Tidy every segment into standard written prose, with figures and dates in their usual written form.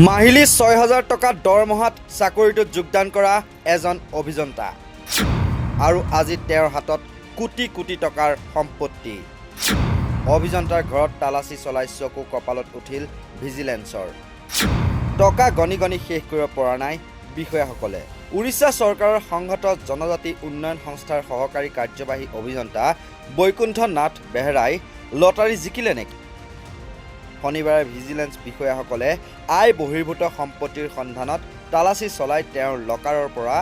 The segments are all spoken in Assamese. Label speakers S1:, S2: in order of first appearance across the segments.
S1: মাহিলী ৬,০০০ টকা দৰমহাত চাকৰিটোত যোগদান কৰা এজন অভিযন্তা আৰু আজি তেওঁৰ হাতত কোটি কোটি টকাৰ সম্পত্তি। অভিযন্তাৰ ঘৰত তালাচী চলাই চকু কপালত উঠিল ভিজিলেন্সৰ। টকা গণি গণি শেষ কৰিব পৰা নাই বিষয়াসকলে। উৰিষ্যা চৰকাৰৰ সংহত জনজাতি উন্নয়ন সংস্থাৰ সহকাৰী কাৰ্যবাহী অভিযন্তা বৈকুণ্ঠ নাথ বেহেৰাই লটাৰী জিকিলে নেকি? শনিবাৰে ভিজিলেন্স বিষয়াসকলে আয় বহিৰ্ভূত সম্পত্তিৰ সন্ধানত তালাচী চলাই তেওঁৰ লকাৰৰ পৰা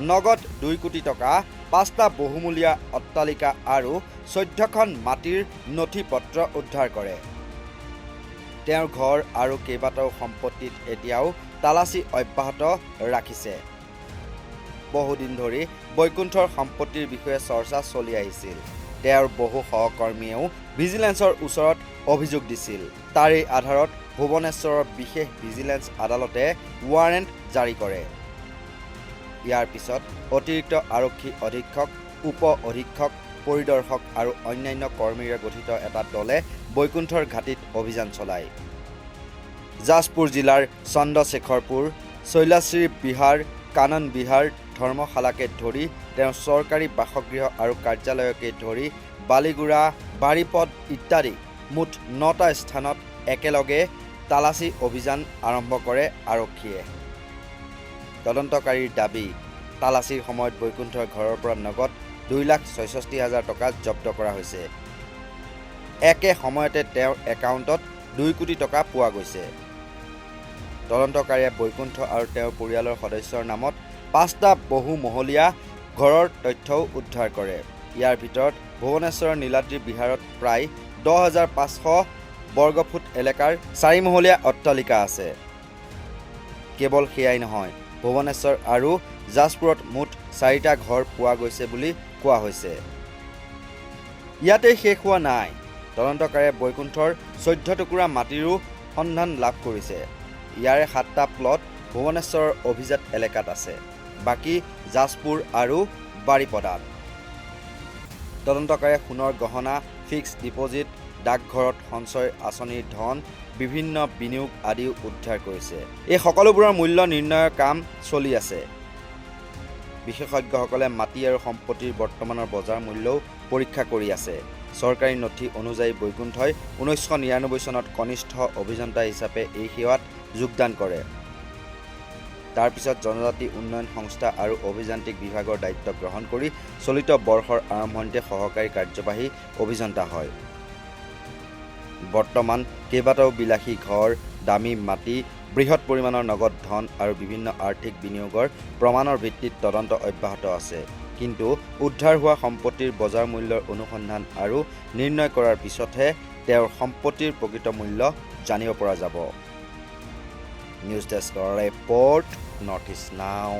S1: নগদ ২ কোটি টকা, ৫টা বহুমূলীয়া অট্টালিকা আৰু ১৪খন মাটিৰ নথি পত্ৰ উদ্ধাৰ কৰে। তেওঁৰ ঘৰ আৰু কেইবাটাও সম্পত্তিত এতিয়াও তালাচী অব্যাহত ৰাখিছে। বহুদিন ধৰি বৈকুণ্ঠৰ সম্পত্তিৰ বিষয়ে চৰ্চা চলি আহিছিল। তেওঁৰ বহু সহকৰ্মীয়েও ভিজিলেন্সৰ ওচৰত অভিযোগ দিছিল। তাৰেই আধাৰত ভুৱনেশ্বৰৰ বিশেষ ভিজিলেন্স আদালতে ৱাৰেণ্ট জাৰি কৰে। ইয়াৰ পিছত অতিৰিক্ত আৰক্ষী অধীক্ষক, উপ অধীক্ষক, পৰিদৰ্শক আৰু অন্যান্য কৰ্মীৰে গঠিত এটা দলে বৈকুণ্ঠৰ ঘাটিত অভিযান চলায়। জাজপুৰ জিলাৰ চন্দ্ৰশেখৰপুৰ, শৈলাশ্ৰী বিহাৰ, কানন বিহাৰ, ধৰ্মশালাকে ধৰি তেওঁৰ চৰকাৰী বাসগৃহ আৰু কাৰ্যালয়কে ধৰি বালিগুৰা, বাৰীপদ ইত্যাদি মুঠ ৯টা স্থানত একেলগে তালাচী অভিযান আৰম্ভ কৰে আৰক্ষীয়ে। তদন্তকাৰীৰ দাবী, তালাচীৰ সময়ত বৈকুণ্ঠৰ ঘৰৰ পৰা নগদ ২,৬৬,০০০ টকা জব্দ কৰা হৈছে। একে সময়তে তেওঁৰ একাউণ্টত ২ কোটি টকা পোৱা গৈছে। তদন্তকাৰীয়ে বৈকুণ্ঠ আৰু তেওঁৰ পৰিয়ালৰ সদস্যৰ নামত ৫টা বহুমহলীয়া ঘৰৰ তথ্যও উদ্ধাৰ কৰে। ইয়াৰ ভিতৰত ভুৱনেশ্বৰৰ নীলাদ্ৰি বিহাৰত প্ৰায় ১০,৫০০ বৰ্গফুট এলেকাৰ ৪মহলীয়া অট্টালিকা আছে। কেৱল সেয়াই নহয়, ভুৱনেশ্বৰ আৰু জাজপুৰত মুঠ ৪টা ঘৰ পোৱা গৈছে বুলি কোৱা হৈছে। ইয়াতে শেষ হোৱা নাই। তদন্তকাৰীয়ে বৈকুণ্ঠৰ ১৪ টুকুৰা মাটিৰো সন্ধান লাভ কৰিছে। ইয়াৰে 7টা প্লট ভুৱনেশ্বৰৰ অভিজাত এলেকাত আছে, বাকী জাজপুৰ আৰু বাৰীপদাত। তদন্তকাৰীয়ে সোণৰ গহনা, ফিক্সড ডিপজিট, ডাকঘৰত সঞ্চয় আঁচনিৰ ধন, বিভিন্ন বিনিয়োগ আদিও উদ্ধাৰ কৰিছে। এই সকলোবোৰৰ মূল্য নিৰ্ণয়ৰ কাম চলি আছে। বিশেষজ্ঞসকলে মাটি আৰু সম্পত্তিৰ বৰ্তমানৰ বজাৰ মূল্যও পৰীক্ষা কৰি আছে। চৰকাৰী নথি অনুযায়ী বৈকুণ্ঠই ১৯৯৯ চনত কনিষ্ঠ অভিযন্তা হিচাপে এই সেৱাত যোগদান কৰে। তাৰ পিছত জনজাতি উন্নয়ন সংস্থা আৰু অভিযান্ত্ৰিক বিভাগৰ দায়িত্ব গ্ৰহণ কৰি চলিত বৰ্ষৰ আৰম্ভণিতে সহকাৰী কাৰ্যবাহী অভিযন্তা হয়। বৰ্তমান কেইবাটাও বিলাসী ঘৰ, দামী মাটি, বৃহৎ পৰিমাণৰ নগদ ধন আৰু বিভিন্ন আৰ্থিক বিনিয়োগৰ প্ৰমাণৰ ভিত্তিত তদন্ত অব্যাহত আছে। কিন্তু উদ্ধাৰ হোৱা সম্পত্তিৰ বজাৰ মূল্যৰ অনুসন্ধান আৰু নিৰ্ণয় কৰাৰ পিছতহে তেওঁৰ সম্পত্তিৰ প্ৰকৃত মূল্য জানিব পৰা যাব। নিউজ ডেস্কৰ ৰিপৰ্ট, নৰ্থ ইষ্ট নাও।